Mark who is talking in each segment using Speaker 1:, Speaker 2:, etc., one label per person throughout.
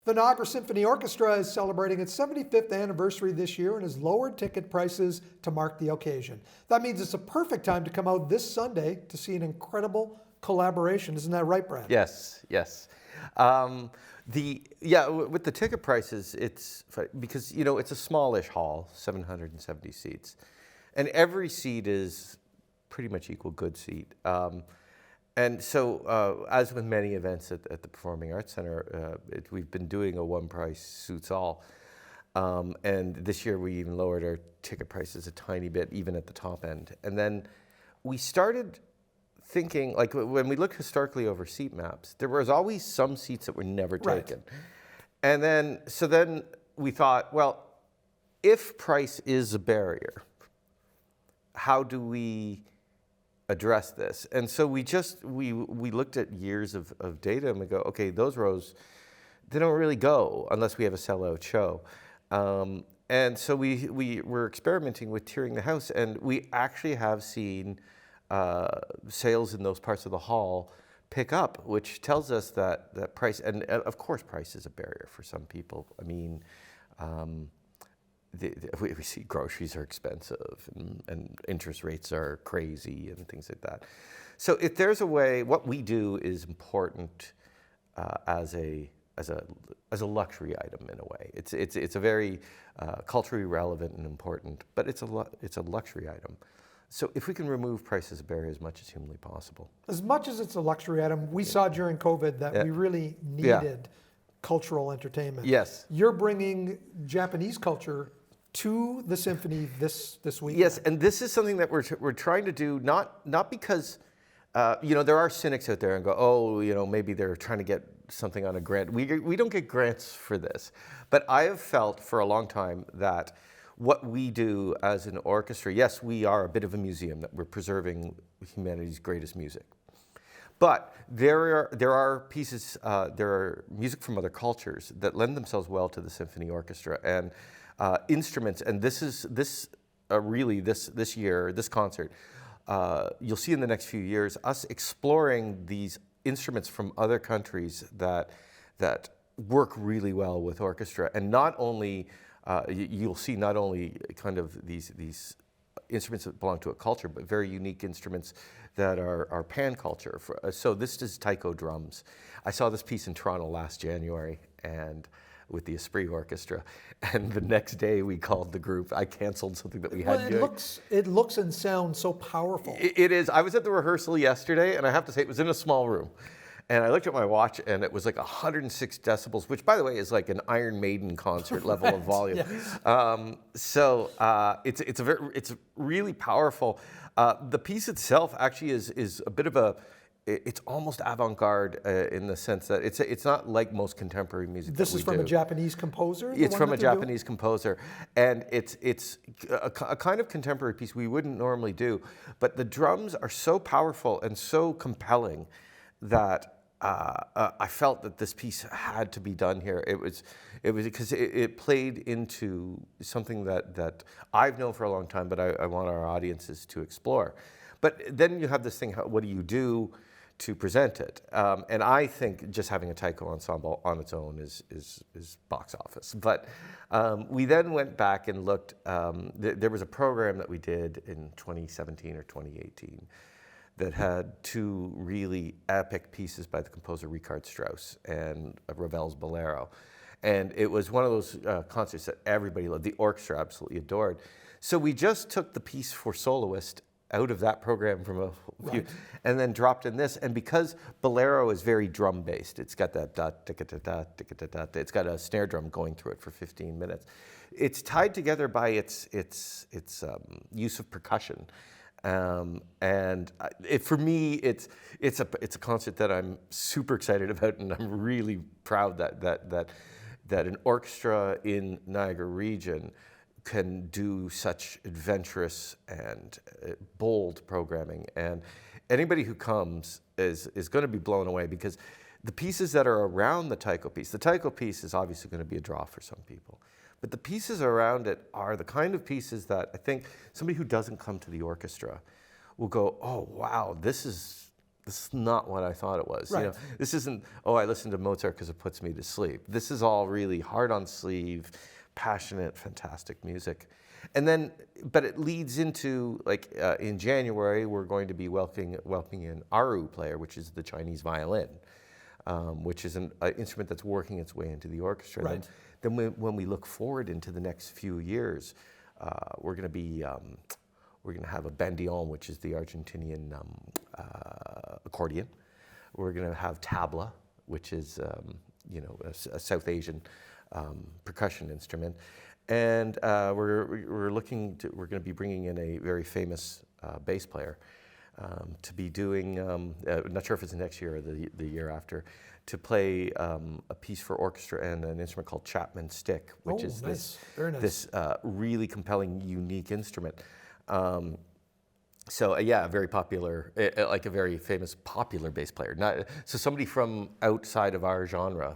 Speaker 1: The Niagara Symphony Orchestra is celebrating its 75th anniversary this year and has lowered ticket prices to mark the occasion. That means it's a perfect time to come out this Sunday to see an incredible collaboration. Isn't that right, Brad?
Speaker 2: Yes, yes. With the ticket prices, it's because it's a smallish hall, 770 seats, and every seat is pretty much equal good seat. And so, as with many events at the Performing Arts Center, we've been doing a one price suits all. And this year we even lowered our ticket prices a tiny bit, even at the top end. And then we started thinking, like when we look historically over seat maps, there was always some seats that were never taken. Right. And then we thought, well, if price is a barrier, how do we address this? And so we looked at years of data and we go, okay, those rows, they don't really go unless we have a sellout show. And so we were experimenting with tiering the house, and we actually have seen sales in those parts of the hall pick up, which tells us that price, and of course price is a barrier for some people. I mean, we see groceries are expensive and interest rates are crazy and things like that. So if there's a way, what we do is important as a luxury item in a way. It's a very culturally relevant and important, but it's a luxury item. So if we can remove price as a barrier as much as humanly possible.
Speaker 1: As much as it's a luxury item, we saw during COVID that we really needed cultural entertainment.
Speaker 2: Yes.
Speaker 1: You're bringing Japanese culture to the symphony this week.
Speaker 2: Yes, and this is something that we're trying to do, not because there are cynics out there and go, oh, maybe they're trying to get something on a grant. We don't get grants for this, but I have felt for a long time that what we do as an orchestra, yes, we are a bit of a museum, that we're preserving humanity's greatest music. But there are pieces, there are music from other cultures that lend themselves well to the symphony orchestra, and instruments. And this year, this concert, you'll see in the next few years us exploring these instruments from other countries that work really well with orchestra, and not only. You'll see not only kind of these instruments that belong to a culture, but very unique instruments that are pan culture. So this is Taiko drums. I saw this piece in Toronto last January, and with the Esprit Orchestra, and the next day we called the group. I canceled something that we had doing.
Speaker 1: It looks and sounds so powerful.
Speaker 2: It is. I was at the rehearsal yesterday, and I have to say it was in a small room. And I looked at my watch, and it was like 106 decibels, which, by the way, is like an Iron Maiden concert level of volume. Yes. It's really powerful. The piece itself actually is a bit of it's almost avant-garde in the sense that it's not like most contemporary music.
Speaker 1: This is from a Japanese composer?
Speaker 2: It's from a Japanese composer, and it's a kind of contemporary piece we wouldn't normally do. But the drums are so powerful and so compelling that I felt that this piece had to be done here. It was because it played into something that I've known for a long time, but I want our audiences to explore. But then you have this thing: what do you do to present it? And I think just having a taiko ensemble on its own is box office. But we then went back and looked. There was a program that we did in 2017 or 2018. That had two really epic pieces by the composer Richard Strauss and Ravel's Bolero. And it was one of those concerts that everybody loved, the orchestra absolutely adored. So we just took the piece for soloist out of that program from a few, and then dropped in this. And because Bolero is very drum-based, it's got that da-da-da-da-da-da-da-da, it's got a snare drum going through it for 15 minutes. It's tied together by its use of percussion. For me, it's a concert that I'm super excited about, and I'm really proud that an orchestra in Niagara region can do such adventurous and bold programming. And anybody who comes is going to be blown away, because the pieces that are around the taiko piece is obviously going to be a draw for some people. But the pieces around it are the kind of pieces that I think somebody who doesn't come to the orchestra will go, oh, wow, this is this is not what I thought it was.
Speaker 1: Right.
Speaker 2: You know, this isn't, oh, I listen to Mozart because it puts me to sleep. This is all really hard on sleeve, passionate, fantastic music. And then, but it leads into, like, in January, we're going to be welcoming an Aru player, which is the Chinese violin, which is an instrument that's working its way into the orchestra.
Speaker 1: Right.
Speaker 2: Then when we look forward into the next few years, we're going to have a bandoneon, which is the Argentinian accordion. We're going to have tabla, which is a South Asian percussion instrument, and we're going to be bringing in a very famous bass player to be doing. Not sure if it's next year or the year after, to play a piece for orchestra and an instrument called Chapman stick, which is
Speaker 1: nice. Very nice.
Speaker 2: this really compelling, unique instrument. So yeah, very popular, like a very famous popular bass player. So somebody from outside of our genre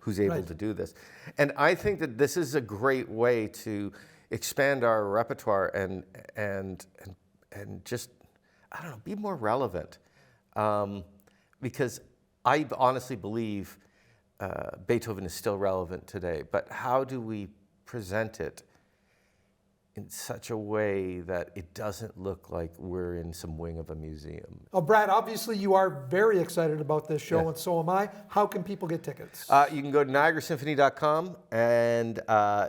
Speaker 2: who's able to do this. And I think that this is a great way to expand our repertoire and just, I don't know, be more relevant. Because I honestly believe Beethoven is still relevant today, but how do we present it in such a way that it doesn't look like we're in some wing of a museum?
Speaker 1: Oh, Brad, obviously you are very excited about this show, and so am I. How can people get tickets?
Speaker 2: You can go to niagarasymphony.com and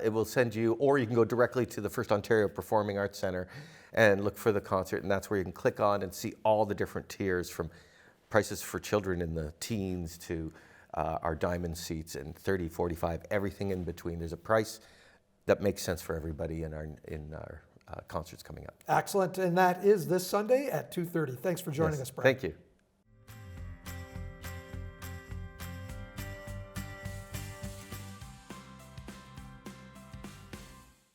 Speaker 2: it will send you, or you can go directly to the First Ontario Performing Arts Centre and look for the concert, and that's where you can click on and see all the different tiers, from prices for children in the teens to our diamond seats and 30, 45, everything in between. There's a price that makes sense for everybody in our concerts coming up.
Speaker 1: Excellent, and that is this Sunday at 2:30. Thanks for joining us, Brad.
Speaker 2: Thank you.